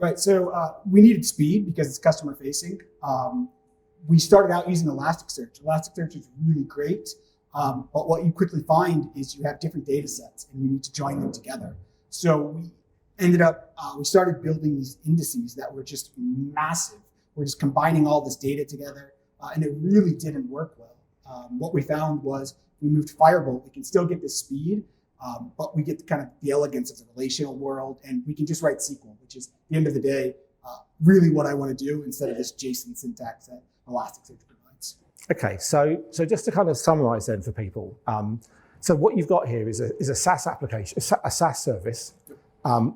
Right. So we needed speed because it's customer facing. We started out using Elasticsearch. Elasticsearch is really great. But what you quickly find is you have different data sets and you need to join them together. So we started building these indices that were just massive. We're just combining all this data together, and it really didn't work well. What we found was we moved to Firebolt. We can still get the speed, but we get the elegance of the relational world, and we can just write SQL, which is, at the end of the day, really what I want to do instead of this JSON syntax that Elasticsearch provides. Okay, so just to kind of summarize then for people, so what you've got here is a SaaS application, a SaaS service,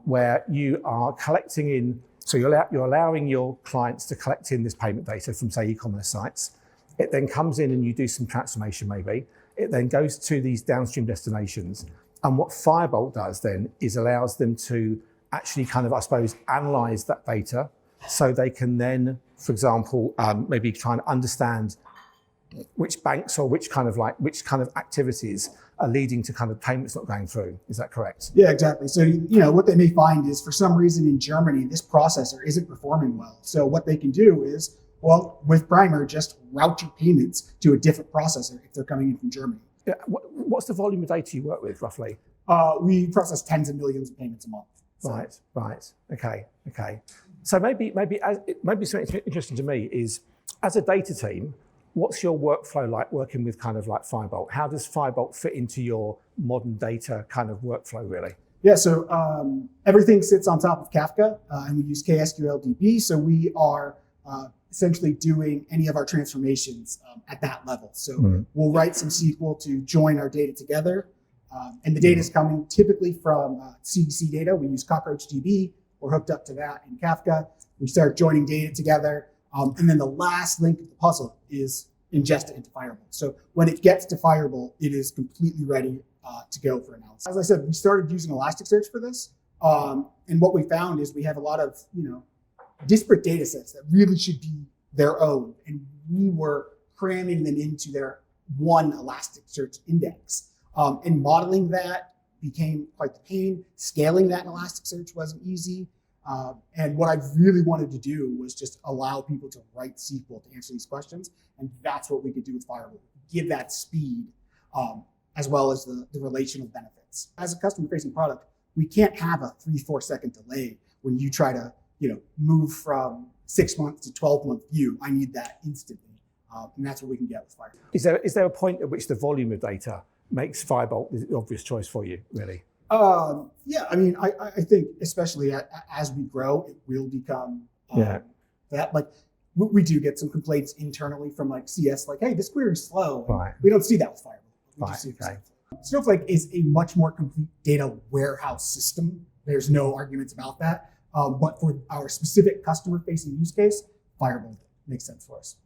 where you are collecting in, so you're allowing your clients to collect in this payment data from, say, e-commerce sites. It then comes in and you do some transformation maybe. It then goes to these downstream destinations. And what Firebolt does then is allows them to actually I suppose, analyze that data so they can then, for example, maybe try and understand which banks or which kind of activities are leading to payments not going through. Is that correct? Yeah, exactly. So, what they may find is for some reason in Germany, this processor isn't performing well. So what they can do is, well, with Primer, just route your payments to a different processor if they're coming in from Germany. Yeah. What's the volume of data you work with, roughly? We process tens of millions of payments a month. So. Right. Okay. So maybe something interesting to me is, as a data team, what's your workflow like working with Firebolt? How does Firebolt fit into your modern data workflow, really? Yeah, so everything sits on top of Kafka, and we use KSQLDB. So we are essentially doing any of our transformations at that level. So we'll write some SQL to join our data together. And the data is coming typically from CDC data. We use CockroachDB. We're hooked up to that in Kafka. We start joining data together. And then the last link of the puzzle is ingest it into Firebolt. So when it gets to Firebolt, it is completely ready to go for analysis. As I said, we started using Elasticsearch for this. And what we found is we have a lot of disparate data sets that really should be their own. And we were cramming them into their one Elasticsearch index. And modeling that became quite the pain. Scaling that in Elasticsearch wasn't easy. And what I really wanted to do was just allow people to write SQL to answer these questions. And that's what we could do with Firebolt. Give that speed as well as the relational benefits. As a customer-facing product, we can't have a 3-4 second delay when you try to move from 6 months to 12-month view. I need that instantly. And that's what we can get with Firebolt. Is there a point at which the volume of data makes Firebolt the obvious choice for you, really? Yeah, I mean, I think especially as we grow, it will become that. Like, we do get some complaints internally from CS, like, hey, this query is slow. Right. We don't see that with Firebolt. Right. Okay. Snowflake is a much more complete data warehouse system. There's no arguments about that. But for our specific customer-facing use case, Firebolt makes sense for us.